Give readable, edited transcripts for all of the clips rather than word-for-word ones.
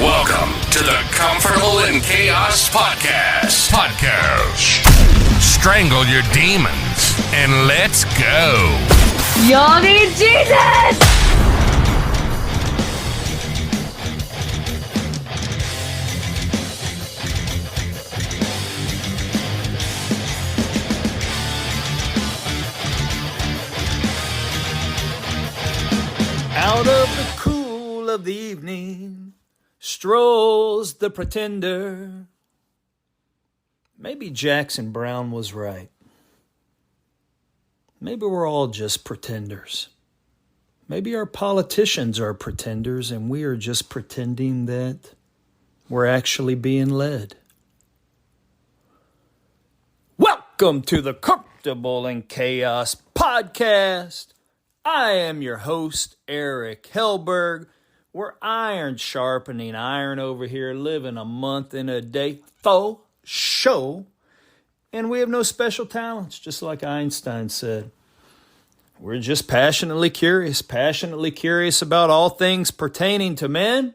Welcome to the Comfortable in Chaos Podcast. Strangle your demons and let's go. Y'all need Jesus! Out of the cool of the evening strolls the pretender. Maybe Jackson Browne was right. Maybe we're all just pretenders. Maybe our politicians are pretenders and we are just pretending that we're actually being led. Welcome to the Comfortable in Chaos Podcast. I am your host, Eric Hellberg. We're iron sharpening iron over here, living a month in a day, faux show. And we have no special talents, just like Einstein said. We're just passionately curious about all things pertaining to men.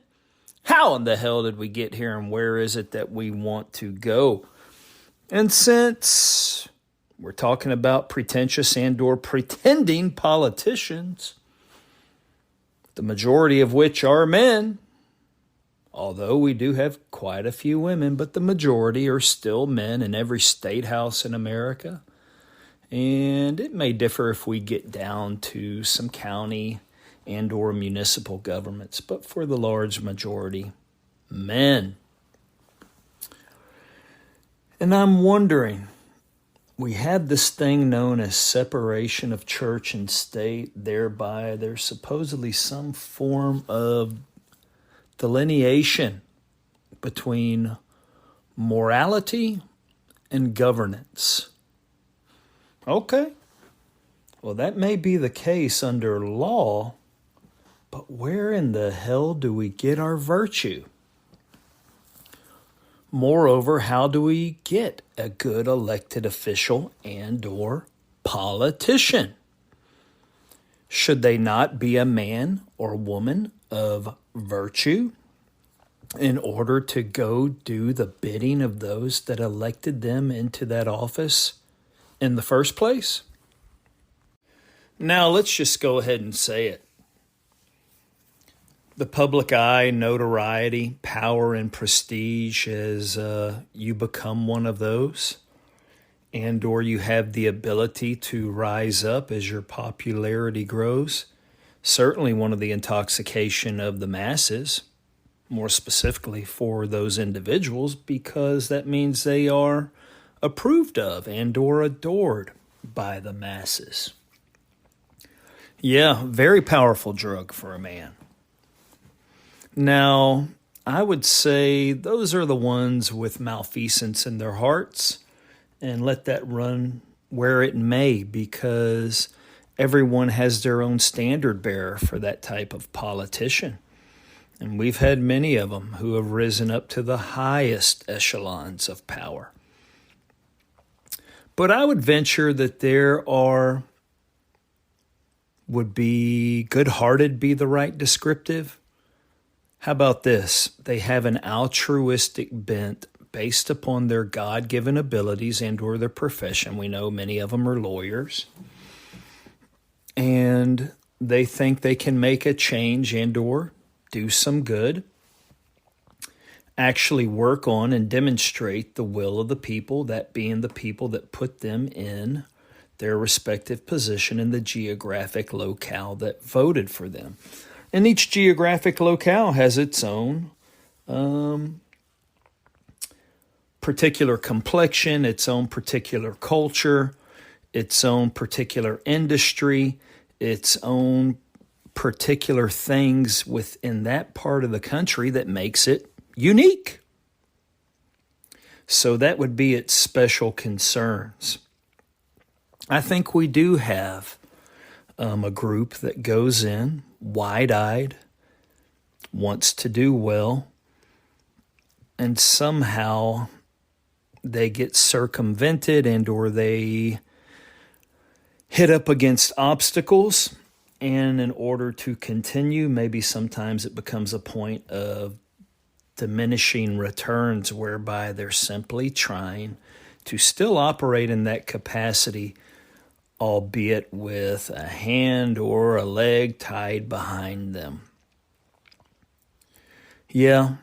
How in the hell did we get here, and where is it that we want to go? And since we're talking about pretentious and/or pretending politicians, the majority of which are men, although we do have quite a few women, but the majority are still men in every state house in America. And it may differ if we get down to some county and/or municipal governments, but for the large majority, men. And I'm wondering, we have this thing known as separation of church and state. Thereby, there's supposedly some form of delineation between morality and governance. Okay, well, that may be the case under law, but where in the hell do we get our virtue? Moreover, how do we get a good elected official and/or politician? Should they not be a man or woman of virtue in order to go do the bidding of those that elected them into that office in the first place? Now, let's just go ahead and say it. The public eye, notoriety, power, and prestige as you become one of those, and/or you have the ability to rise up as your popularity grows. Certainly one of the intoxication of the masses, more specifically for those individuals, because that means they are approved of and/or adored by the masses. Yeah, very powerful drug for a man. Now, I would say those are the ones with malfeasance in their hearts, and let that run where it may, because everyone has their own standard bearer for that type of politician. And we've had many of them who have risen up to the highest echelons of power. But I would venture that would be good-hearted be the right descriptive? How about this? They have an altruistic bent based upon their God-given abilities and/or their profession. We know many of them are lawyers. And they think they can make a change and/or do some good, actually work on and demonstrate the will of the people, that being the people that put them in their respective position in the geographic locale that voted for them. And each geographic locale has its own particular complexion, its own particular culture, its own particular industry, its own particular things within that part of the country that makes it unique. So that would be its special concerns. I think we do have a group that goes in wide-eyed, wants to do well, and somehow they get circumvented and/or they hit up against obstacles, and in order to continue, maybe sometimes it becomes a point of diminishing returns whereby they're simply trying to still operate in that capacity, albeit with a hand or a leg tied behind them. Yeah.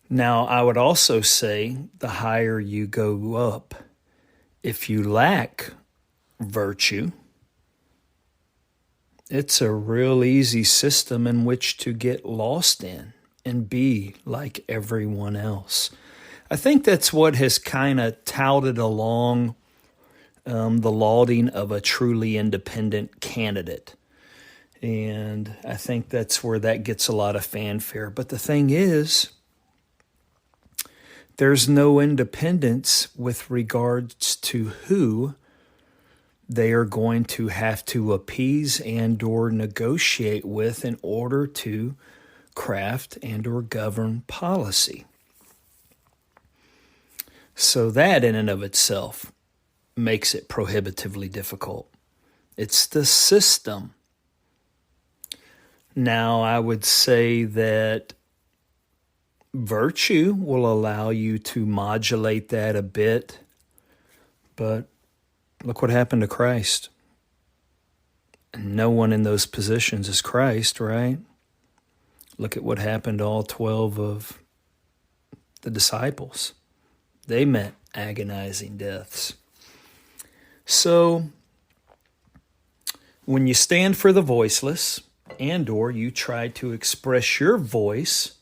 Now, I would also say the higher you go up, if you lack virtue, it's a real easy system in which to get lost in and be like everyone else. I think that's what has kind of touted along the lauding of a truly independent candidate. And I think that's where that gets a lot of fanfare. But the thing is, there's no independence with regards to who they are going to have to appease and or negotiate with in order to craft and or govern policy. So that in and of itself makes it prohibitively difficult. It's the system. Now, I would say that virtue will allow you to modulate that a bit, but look what happened to Christ. No one in those positions is Christ, right? Look at what happened to all 12 of the disciples. They met agonizing deaths. So, when you stand for the voiceless and or you try to express your voice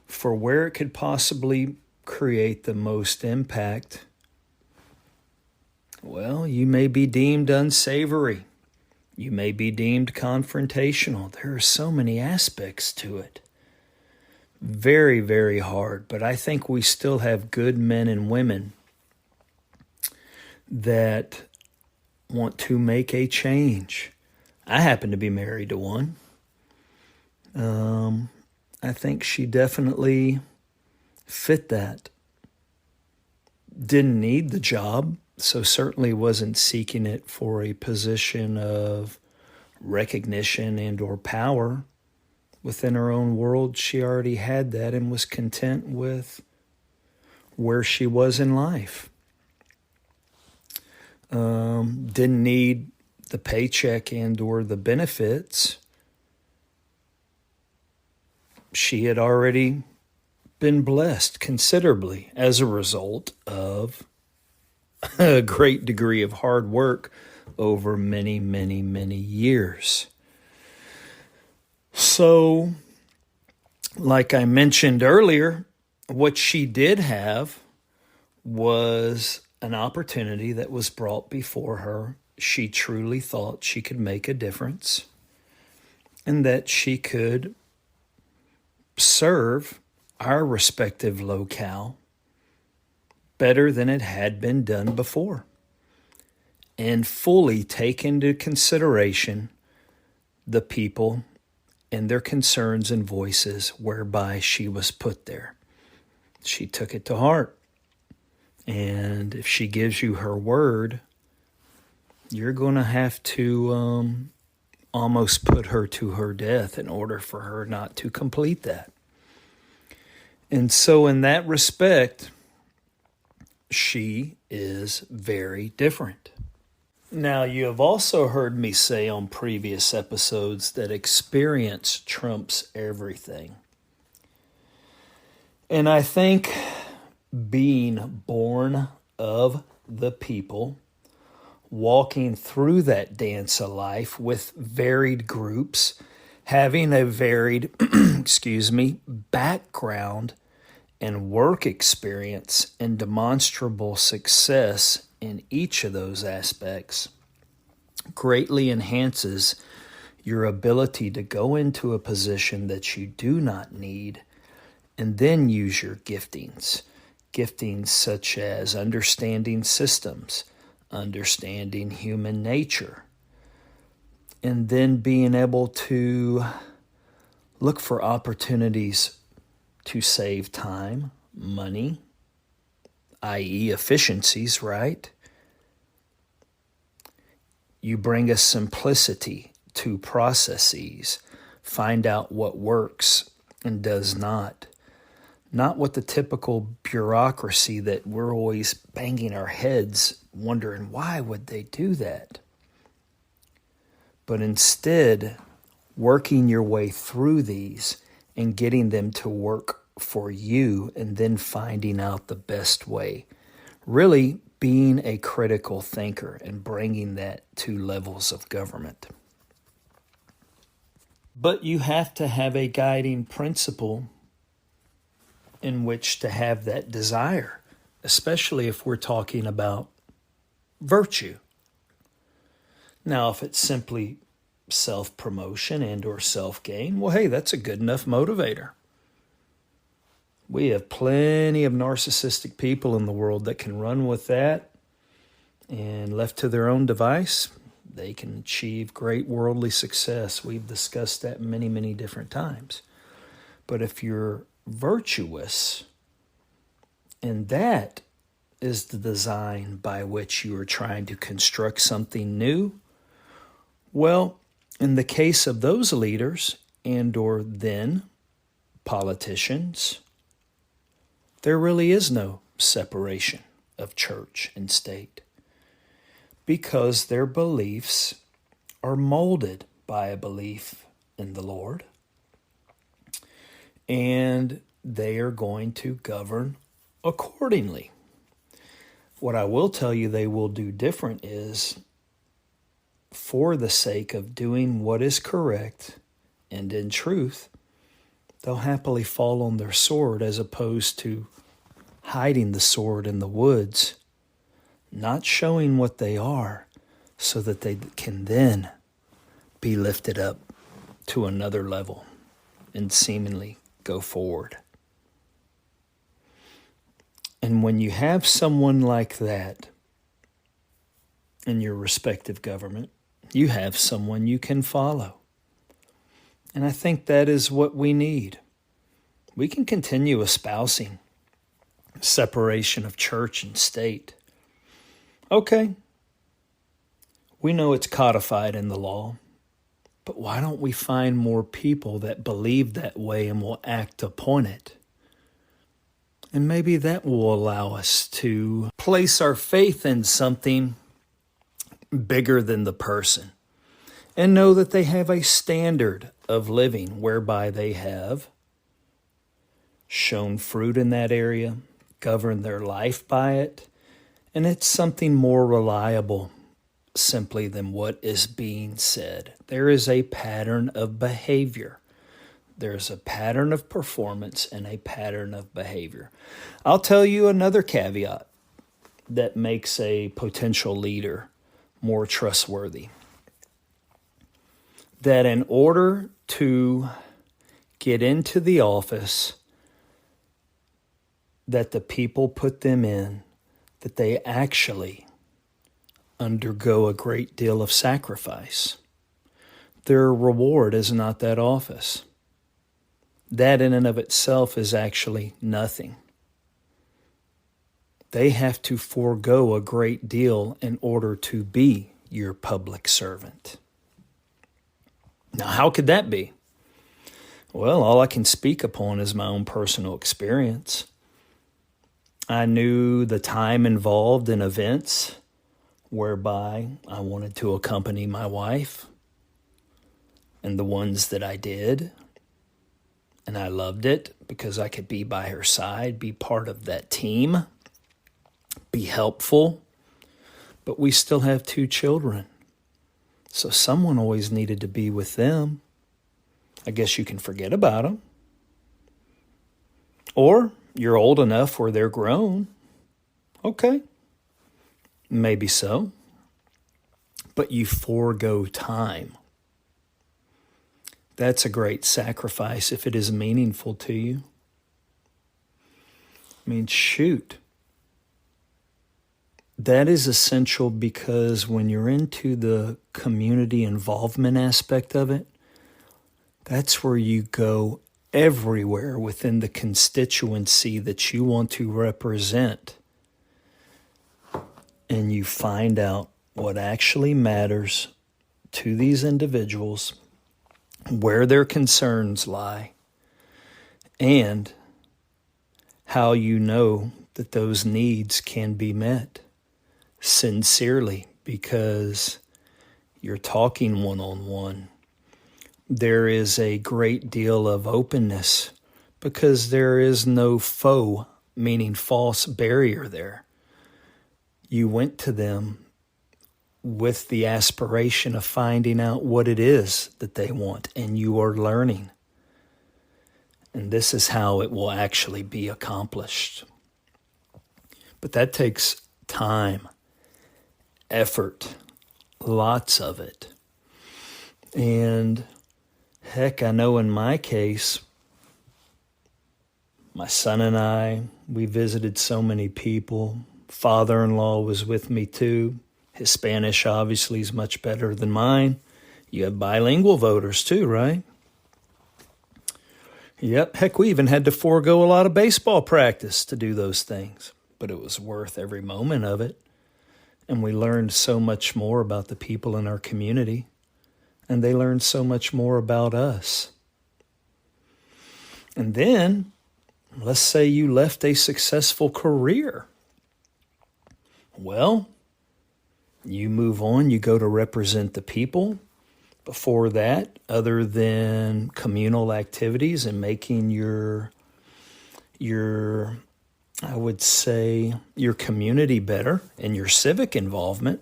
for where it could possibly create the most impact, well, you may be deemed unsavory. You may be deemed confrontational. There are so many aspects to it. Very, very hard. But I think we still have good men and women that want to make a change. I happen to be married to one. I think she definitely fit that. Didn't need the job, so certainly wasn't seeking it for a position of recognition and or power. Within her own world, she already had that and was content with where she was in life. Didn't need the paycheck and or the benefits. She had already been blessed considerably as a result of a great degree of hard work over many, many, many years. So, like I mentioned earlier, what she did have was an opportunity that was brought before her. She truly thought she could make a difference and that she could serve our respective locale better than it had been done before, and fully take into consideration the people and their concerns and voices whereby she was put there. She took it to heart. And if she gives you her word, you're going to have to almost put her to her death in order for her not to complete that. And so in that respect, she is very different. Now, you have also heard me say on previous episodes that experience trumps everything. And I think being born of the people, walking through that dance of life with varied groups, having a varied, background and work experience and demonstrable success in each of those aspects greatly enhances your ability to go into a position that you do not need and then use your giftings. Giftings such as understanding systems, understanding human nature, and then being able to look for opportunities to save time, money, i.e. efficiencies, right? You bring a simplicity to processes, find out what works and does not. not what the typical bureaucracy that we're always banging our heads wondering why would they do that. But instead, working your way through these and getting them to work for you and then finding out the best way. Really being a critical thinker and bringing that to levels of government. But you have to have a guiding principle in which to have that desire, especially if we're talking about virtue. Now, if it's simply self-promotion and or self-gain, well, hey, that's a good enough motivator. We have plenty of narcissistic people in the world that can run with that, and left to their own device, they can achieve great worldly success. We've discussed that many, many different times. But if you're virtuous, and that is the design by which you are trying to construct something new, well, in the case of those leaders and or then politicians, there really is no separation of church and state because their beliefs are molded by a belief in the Lord, and they are going to govern accordingly. What I will tell you they will do different is, for the sake of doing what is correct and in truth, they'll happily fall on their sword as opposed to hiding the sword in the woods, not showing what they are so that they can then be lifted up to another level and seemingly go forward. And when you have someone like that in your respective government, you have someone you can follow. And I think that is what we need. We can continue espousing separation of church and state. Okay, we know it's codified in the law, but why don't we find more people that believe that way and will act upon it? And maybe that will allow us to place our faith in something bigger than the person and know that they have a standard of living whereby they have shown fruit in that area, governed their life by it, and it's something more reliable simply than what is being said. There is a pattern of behavior. There's a pattern of performance and a pattern of behavior. I'll tell you another caveat that makes a potential leader more trustworthy. That in order to get into the office that the people put them in, that they actually undergo a great deal of sacrifice. Their reward is not that office. That in and of itself is actually nothing. They have to forego a great deal in order to be your public servant. Now, how could that be? Well, all I can speak upon is my own personal experience. I knew the time involved in events whereby I wanted to accompany my wife, and the ones that I did, and I loved it because I could be by her side, be part of that team, be helpful, but we still have 2 children. So someone always needed to be with them. I guess you can forget about them. Or you're old enough where they're grown. Okay, maybe so. But you forego time. That's a great sacrifice if it is meaningful to you. I mean, shoot. That is essential because when you're into the community involvement aspect of it, that's where you go everywhere within the constituency that you want to represent. And you find out what actually matters to these individuals, where their concerns lie, and how you know that those needs can be met sincerely, because you're talking one-on-one. There is a great deal of openness because there is no faux, meaning false barrier there. You went to them with the aspiration of finding out what it is that they want, and you are learning. And this is how it will actually be accomplished. But that takes time, effort, lots of it. And heck, I know in my case, my son and I, we visited so many people. Father-in-law was with me too. His Spanish obviously is much better than mine. You have bilingual voters too, right? Yep, heck, we even had to forego a lot of baseball practice to do those things. But it was worth every moment of it. And we learned so much more about the people in our community. And they learned so much more about us. And then, let's say you left a successful career. Well, you move on, you go to represent the people. Before that, other than communal activities and making your I would say, your community better and your civic involvement,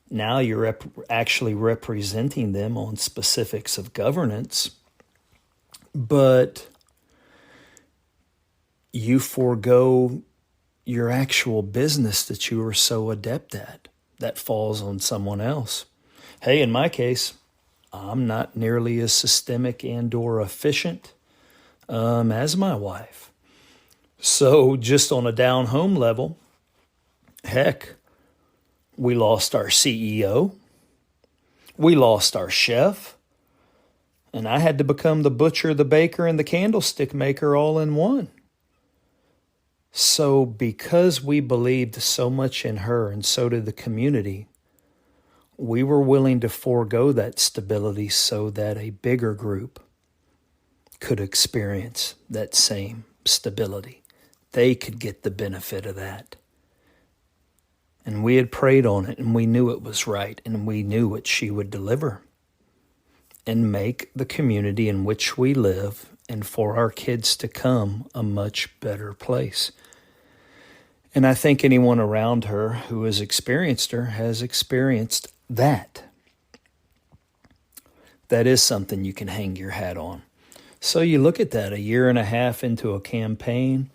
now you're actually representing them on specifics of governance. But you forego your actual business that you are so adept at. That falls on someone else. Hey, in my case, I'm not nearly as systemic and or efficient as my wife. So just on a down home level, heck, we lost our CEO. We lost our chef. And I had to become the butcher, the baker, and the candlestick maker all in one. So because we believed so much in her, and so did the community, we were willing to forego that stability so that a bigger group could experience that same stability. They could get the benefit of that. And we had prayed on it, and we knew it was right, and we knew what she would deliver and make the community in which we live and for our kids to come a much better place. And I think anyone around her who has experienced her has experienced that. That is something you can hang your hat on. So you look at that, a year and a half into a campaign,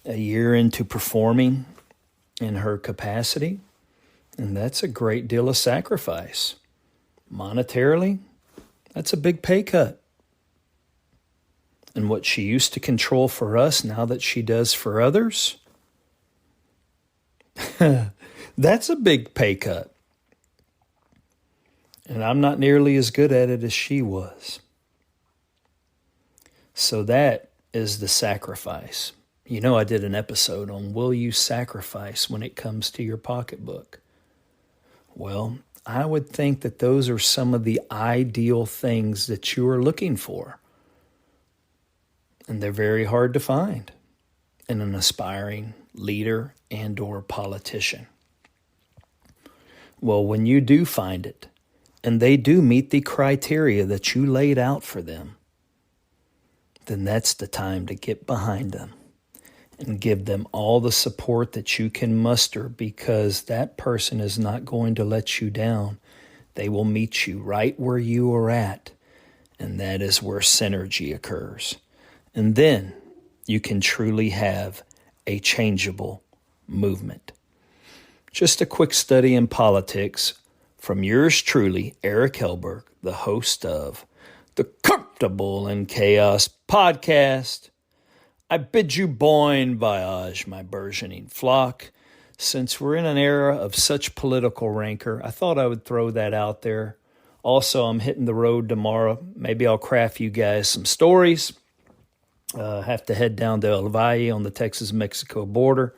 a year into performing in her capacity, and that's a great deal of sacrifice. Monetarily, that's a big pay cut. And what she used to control for us, now that she does for others, that's a big pay cut. And I'm not nearly as good at it as she was. So that is the sacrifice. You know, I did an episode on will you sacrifice when it comes to your pocketbook? Well, I would think that those are some of the ideal things that you are looking for. And they're very hard to find in an aspiring leader and or politician. Well, when you do find it, and they do meet the criteria that you laid out for them, then that's the time to get behind them and give them all the support that you can muster, because that person is not going to let you down. They will meet you right where you are at, and that is where synergy occurs. And then you can truly have a changeable movement. Just a quick study in politics from yours truly, Eric Hellberg, the host of the Comfortable in Chaos podcast. I bid you bon voyage, my burgeoning flock. Since we're in an era of such political rancor, I thought I would throw that out there. Also, I'm hitting the road tomorrow. Maybe I'll craft you guys some stories. Have to head down to El Valle on the Texas-Mexico border.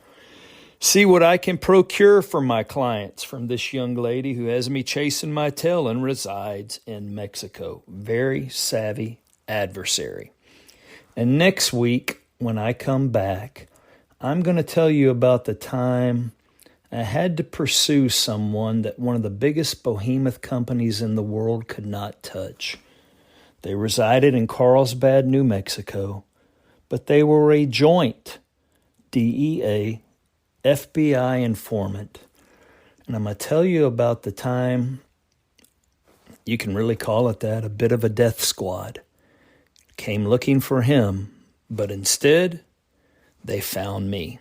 See what I can procure for my clients from this young lady who has me chasing my tail and resides in Mexico. Very savvy adversary. And next week, when I come back, I'm going to tell you about the time I had to pursue someone that one of the biggest behemoth companies in the world could not touch. They resided in Carlsbad, New Mexico, but they were a joint DEA, FBI informant. And I'm going to tell you about the time, you can really call it that, a bit of a death squad. Came looking for him, but instead, they found me.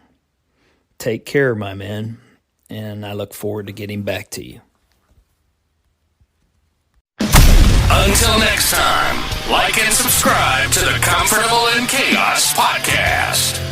Take care, my man, and I look forward to getting back to you. Until next time, like and subscribe to the Comfortable in Chaos podcast.